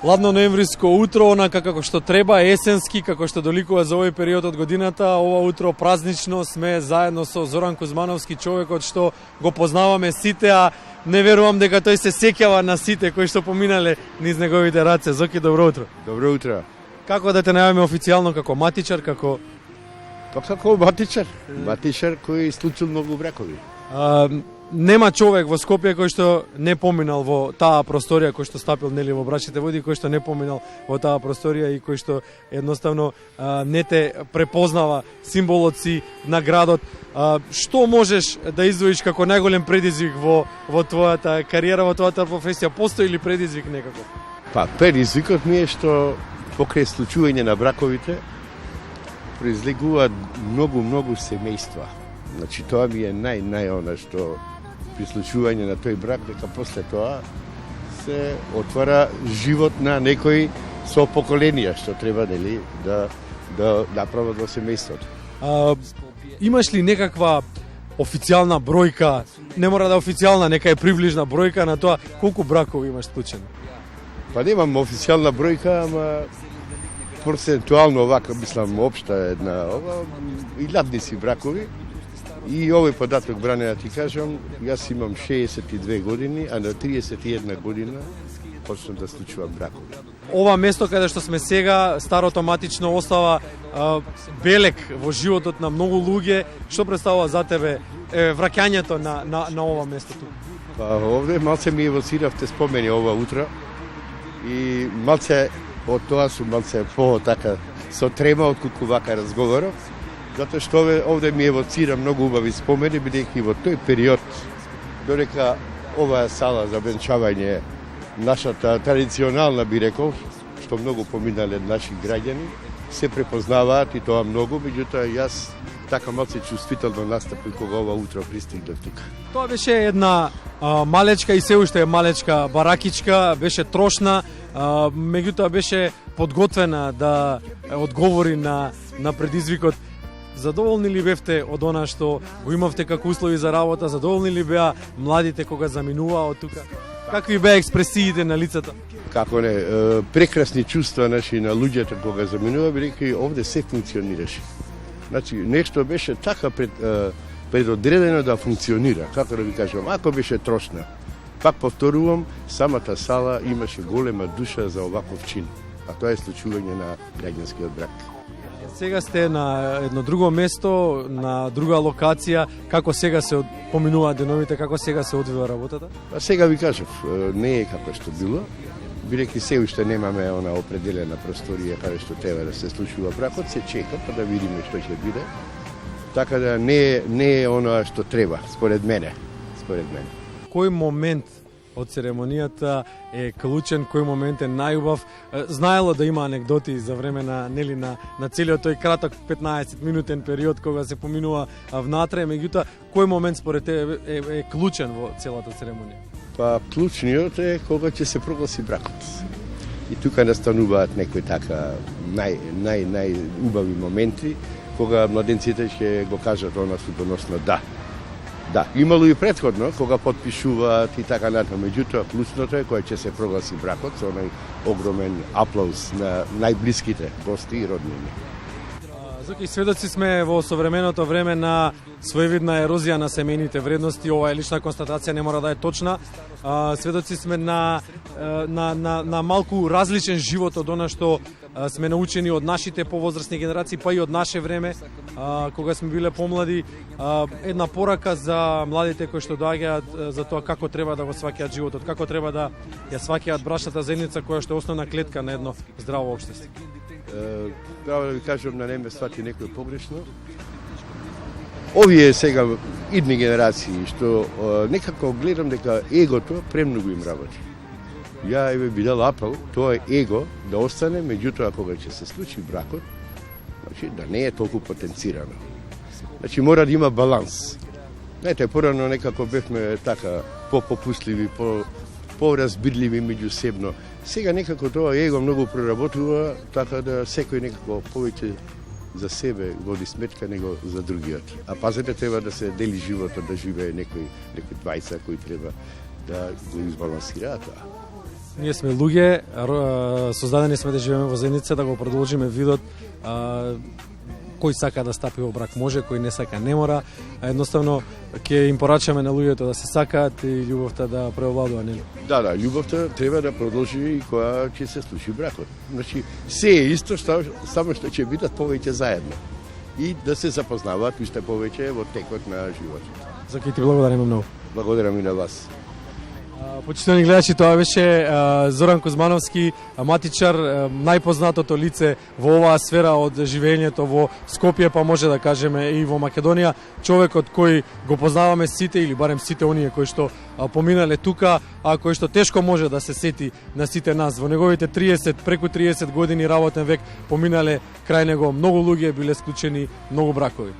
ладно-ноемвриско утро, онака како што треба, есенски, како што доликува за овој период од годината. Ова утро празнично сме заедно со Зоран Кузмановски, човекот што го познаваме сите, а не верувам дека тој се сеќава на сите кои што поминале низ неговите раце. Зоки, добро утро. Добро утро. Како да те најавиме официјално, како матичар, како... Па како матичар? Матичар кој случил многу бракови. Нема човек во Скопје кој што не поминал во таа просторија, кој што стапил нели во брачните води, кој што не поминал во таа просторија и кој што едноставно не те препознава символот си на градот. Што можеш да издвоиш како најголем предизвик во твојата кариера, во твојата професија? Постои ли предизвик некако? Па предизвикот ми е што покрај случување на браковите произлегуваат многу семејства. Значи тоа ми е нај што при случување на тој брак, дека после тоа се отвара живот на некој со поколенија, што треба нели да направат во семејството. Имаш ли некаква официјална бројка, не мора да е официјална, нека е приближна бројка на тоа колку бракови имаш склучени? Па немам официјална бројка, ама процентуално овака, мислам, општа една ова, илјадни си бракови. И овој податок, Бране, да ти кажам, јас имам 62 години, а на 31 година почнам да случувам бракови. Ова место каде што сме сега, старото матично, остава белек во животот на многу луѓе. Што представува за тебе враќањето на ова место тука? Па овде малце ми евоциравте спомени ова утро и малце од тоа сум малце така со трема отколку вака разговоров. Затоа што овде ми евоцира многу убави спомени, бидејќи во тој период, додека оваа сала за венчавање, нашата традиционална, би рекол, што многу поминале наши граѓани, се препознаваат и тоа многу, меѓутоа јас така малце чувствително настапив кога ова утро пристигнав тука. Тоа беше една малечка и се уште малечка баракичка, беше трошна, меѓутоа беше подготвена да одговори на предизвикот. Задоволни ли бевте од она што го имавте како услови за работа? Задоволни ли беа младите кога заминуваа од тука? Какви беа експресиите на лицата? Како не, прекрасни чувства наши на луѓето кога заминуваа, бидејќи овде се функционираше. Значи, нешто беше така предодредено да функционира, како да ви кажам, ако беше трошна. Пак повторувам, самата сала имаше голема душа за оваков чин, а тоа е случување на граѓанскиот брак. Сега сте на едно друго место, на друга локација. Како сега се поминуваат деновите, како сега се одвива работата? А сега ви кажав, не е како што било, бидејќи се уште немаме она определена просторија каде што треба да се случува бракот, се чека па да видиме што ќе биде. Така да не е оноа што треба, според мене. Кој момент од церемонијата е клучен, кој момент е најубав? Знаело да има анекдоти за време на целиот тој краток 15-минутен период кога се поминува внатре, меѓутоа кој момент според тебе е клучен во целата церемонија? Па клучниот е кога ќе се прогласи бракот. И тука настануваат некои така најубави моменти кога младенците ќе го кажат она судоносно да. Да, имало и претходно, кога подпишуваат и така натаму, меѓутоа клучното е кога ќе се прогласи бракот со онај огромен аплауз на најблиските гости и роднини. Зоки, сведоци сме во современото време на своевидна ерозија на семејните вредности. Ова е лична констатација, не мора да е точна. Сведоци сме на малку различен живот од она што сме научени од нашите повозрастни генерации, па и од наше време, кога сме биле помлади. Една порака за младите кои што доаѓаат за тоа како треба да го сваќаат животот, како треба да ја сваќаат брачната заедница која што е основна клетка на едно здраво општество. Треба да ви кажам да не ме свати некој погрешно. Овие сега идни генерации што некако гледам дека егото премногу им работи. Ја би дал апел, тоа е его да остане, меѓутоа кога ќе се случи бракот, значи да не е толку потенцирано. Значи мора да има баланс. Знаете, порано некако бевме така попопустливи, поразбирливи меѓусебно. Сега некако тоа его многу проработува, така да секој некако повеќе за себе води сметка него за другиот. А пазете, треба да се дели животот, да живее некој двајца кои треба да го избалансираат тоа. Ние сме луѓе, создадени сме да живееме во заедница, да го продолжиме видот. Кој сака да стапи во брак може, кој не сака не мора. Едноставно ќе им порачаме на луѓето да се сакаат и љубовта да преовладува, нели? Да, љубовта треба да продолжи и кога ќе се случи бракот. Значи, се е исто, само што ќе бидат повеќе заедно и да се запознаваат уште повеќе во текот на животот. Заки ти благодариме многу. Благодарам и на вас. Почитувани гледачи, тоа беше Зоран Кузмановски, матичар, најпознатото лице во оваа сфера од живењето во Скопје, па може да кажеме и во Македонија. Човекот кој го познаваме сите, или барем сите оние кои што поминале тука, а кој што тешко може да се сети на сите нас. Во неговите преку 30 години работен век поминале крај него многу луѓе, биле склучени многу бракови.